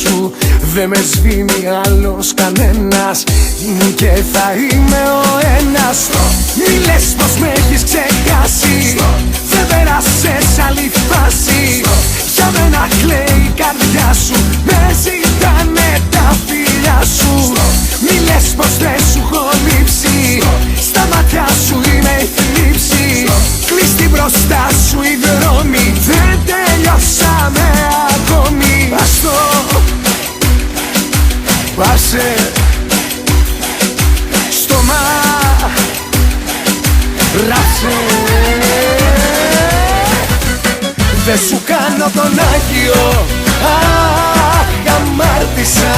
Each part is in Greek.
σου δεν με σβήνει άλλος κανένας. Είναι και θα είμαι ο ένας. Μη λες πως με έχεις ξεχάσει, δεν πέρασες άλλη φάση. Για μένα κλαίει η καρδιά σου, με ζητάνε τα φιλιά σου. Μη λες πως δεν σου έχω λείψει, στα μάτια σου είμαι η θλίψη. Κλείστη μπροστά σου οι δρόμοι, δεν τελειώσαμε ακόμη. Άστο, πάσε στόμα, ράψε. Δεν σου κάνω τον Άγιο, αχ, αμάρτησα.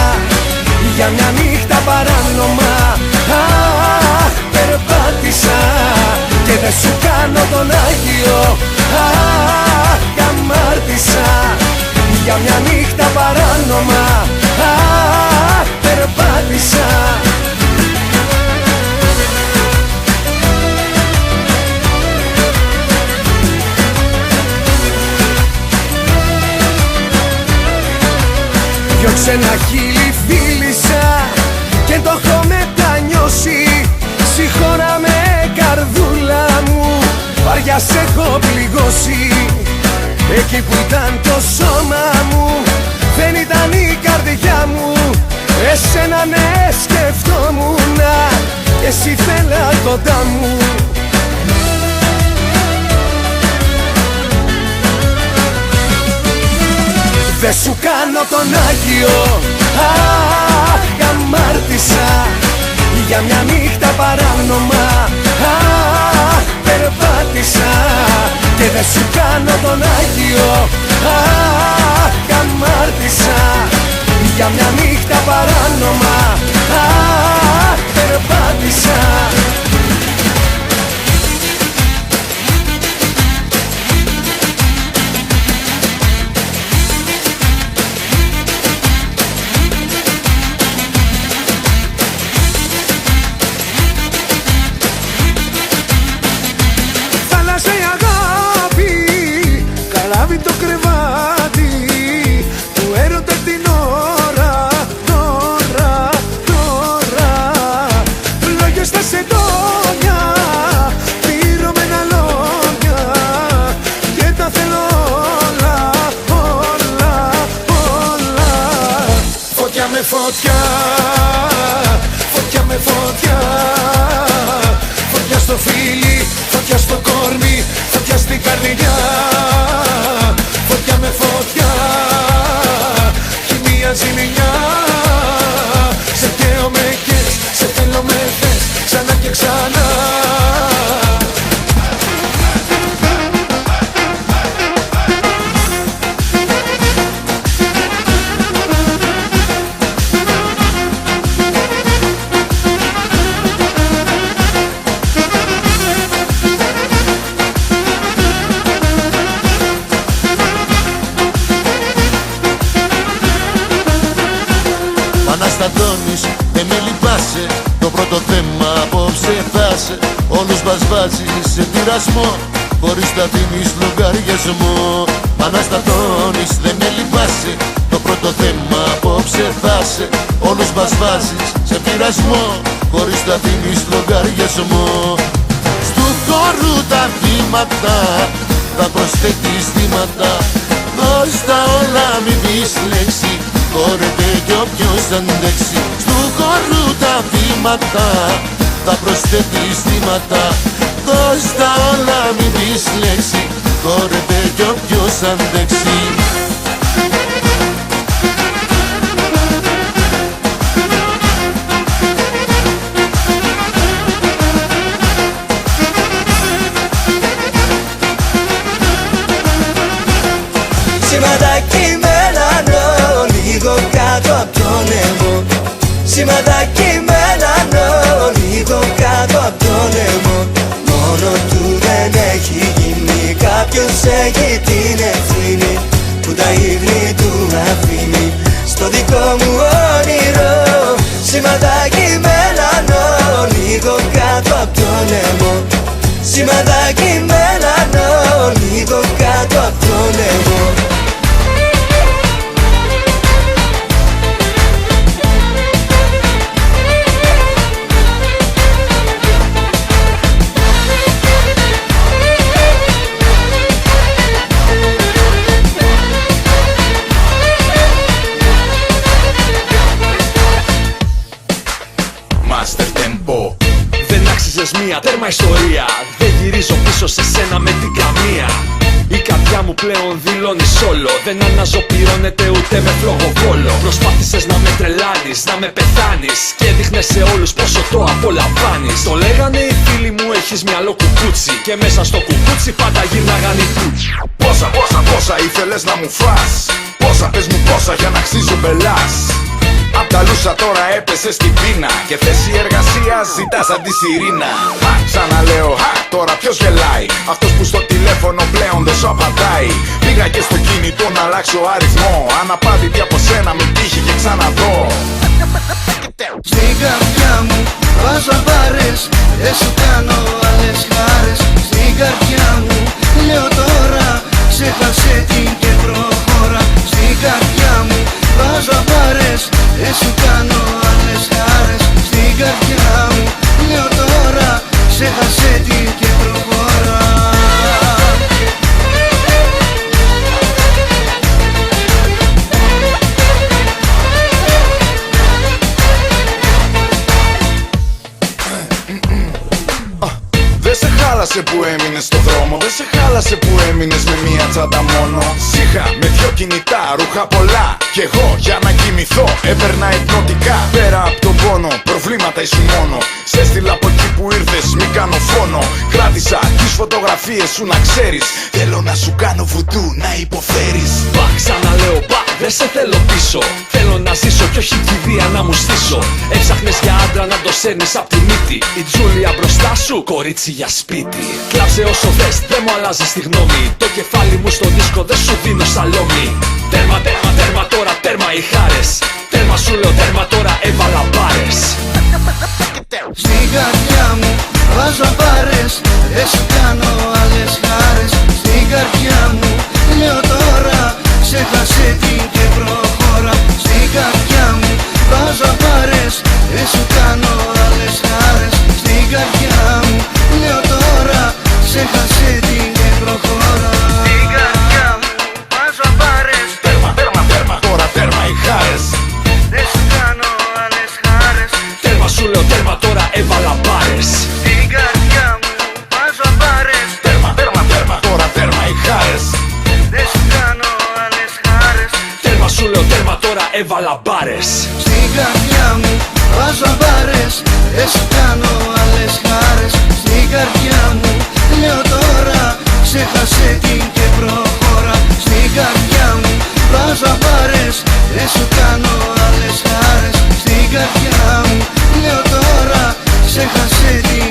Για μια νύχτα παράνομα, αχ, περπάτησα. Και δεν σου κάνω τον Άγιο, αχ, αμάρτησα. Για μια νύχτα παράνομα, αχ, περπάτησα. Διώξε ένα χείλη φίλησα και το έχω μετανιώσει. Συγχώρα με καρδούλα μου, βαριά σε έχω πληγώσει. Εκεί που ήταν το σώμα μου, δεν ήταν η καρδιά μου. Εσένα ναι σκεφτόμουνα, και εσύ θέλα κοντά μου. Δεν σου κάνω τον Άγιο, αχ, αμάρτησα. Για μια νύχτα παράνομα, αχ, περπάτησα. Και δεν σου κάνω τον Άγιο, αχ, αμάρτησα. Για μια νύχτα παράνομα, αχ, περπάτησα. Το κρεβάτι του έρωτα την ώρα, τώρα λόγια στα σεντόνια, πληρωμένα λόγια. Και τα θέλω όλα. Φωτιά με φωτιά, φωτιά με φωτιά. Φωτιά στο φίλι, φωτιά στο κόρμι, φωτιά στην καρδιά. Φωτιά με φωτιά, χημεία ζημιά. Σε καίω με καις, σε θέλω με θες, ξανά και ξανά. Αναστατώνεις, δεν με λυπάσαι. Το πρώτο θέμα απόψε θάσε. Όλους μας βάζεις σε πειρασμό, χωρίς τα δίνεις λογαριασμό. Αναστατώνεις, δεν με λυπάσαι. Το πρώτο θέμα απόψε θάσε. Όλους μας βάζεις σε πειρασμό, χωρίς τα δίνεις λογαριασμό. Στου χώρου τα βήματα, θα προσθέτεις θύματα. Δώσ' τα όλα, μην πεις λέξη, χόρευε κι όποιος αντέξει. Στου χώρου τα βήματα, θα προσθέτεις θύματα. Δώσ' τα όλα, μην πεις λέξη, χόρευε κι όποιος αντέξει. Σηματάκι μελανό, λίγο κάτω απ' τον νερό. Σηματάκι μελανό, λίγο κάτω απ' τον νερό. Μόνο του δεν έχει γίνει, κάποιος έχει την ευθύνη, που τα ίχνη του αφήνει στο δικό μου όνειρο. Σηματάκι μελανό, λίγο κάτω απ' τον νερό. Σηματάκι μελανό, λίγο κάτω απ' τον νερό. νόμιζες μία τέρμα ιστορία. Δεν γυρίζω πίσω σε σένα με την καμία. Η καρδιά μου πλέον δηλώνει σόλο. Δεν αναζωπυρώνεται ούτε με φλογοβόλο. Προσπάθησες να με τρελάνεις, να με πεθάνεις και δείχνες σε όλους πόσο το απολαμβάνεις. Το λέγανε οι φίλοι μου έχεις μυαλό κουκούτσι και μέσα στο κουκούτσι πάντα γύρναγαν οι τούτσι. Πόσα ήθελες να μου φας. Πόσα πες μου πόσα για να αξίζω μπελάς. Απ' τα λούσα τώρα έπεσες στην πείνα και θέση εργασίας ζητάς αντισυρίνα. Ξαναλέω, τώρα ποιος γελάει? Αυτός που στο τηλέφωνο πλέον δεν σου απαντάει. Πήγα και στο κινητό να αλλάξω αριθμό. Αν απάντητη από σένα μην τύχει και ξαναδώ. Στην καρδιά μου βάζω μπάρες, δεν σου κάνω άλλες χάρες. Στην καρδιά μου λέω τώρα, ξέχασε την και προχώρα. Στην καρδιά μου βάζω μπάρες, δεν σου κάνω άλλες χάρες. Στην καρδιά μου λέω τώρα, ξέχασε την και προχώρα. Δεν σε χάλασε που έμεινες στο δρόμο. Δεν σε χάλασε που έμεινες με μία τσάντα μόνο. Σύχα με δυο κινητά, ρούχα πολλά. Κι εγώ για να κοιμηθώ έπαιρνα υπνοτικά. Πέρα από τον πόνο, προβλήματα ήσουν μόνο. Σε έστειλα από εκεί που ήρθες, μη κάνω φόνο. Κράτησα τις φωτογραφίες σου να ξέρεις. Θέλω να σου κάνω βουντού, να υποφέρεις. Μπα, ξαναλέω μπα, δεν σε θέλω πίσω. Θέλω να ζήσω κι όχι κηδεία να μου στήσω. Έψαχνες για άντρα να το σέρνεις απ' τη μύτη. Η Τζούλια μπροστά σου, κορίτσι για σπίτι. Κλάψε όσο θες, δεν μου αλλάζεις τη γνώμη. Το κεφάλι μου στο δίσκο δεν σου δίνω σαλόμι. Τέρμα, τέρμα, τέρμα, τώρα τέρμα οι χάρες. Τέρμα σου λέω τέρμα, τώρα έβαλα μπάρες. Στην καρδιά μου βάζω μπάρες, δεν σου κάνω άλλες χάρες. Στην καρδιά μου λέω τώρα, ξέχασε την και προχώρα. Στην καρδιά μου βάζω μπάρες, δεν σου κάνω άλλες χάρες. Στην καρδιά μου λέω τώρα, ξέχασε την και προχώρα. Στην καρδιά μου βάζω μπάρες, Τέρμα, τέρμα, τέρμα, τώρα τέρμα οι χάρες. δεν σου κάνω άλλες χάρες. Τέρμα σου λέω τέρμα, τώρα έβαλα μπάρες. Στην καρδιά μου βάζω μπάρες, Τέρμα, τέρμα, τέρμα, τώρα τέρμα οι χάρες. δεν σου κάνω άλλες χάρες. Τέρμα σου λέω τέρμα, τώρα έβαλα μπάρες. Στην καρδιά μου βάζω μπάρες, δεν σου κάνω άλλες χάρες. Στην καρδιά μου λέω τώρα, ξέχασε την και προχώρα. Στην καρδιά μου βάζω μπάρες, δεν σου κάνω άλλες χάρες. Στην καρδιά μου λέω τώρα, ξέχασε την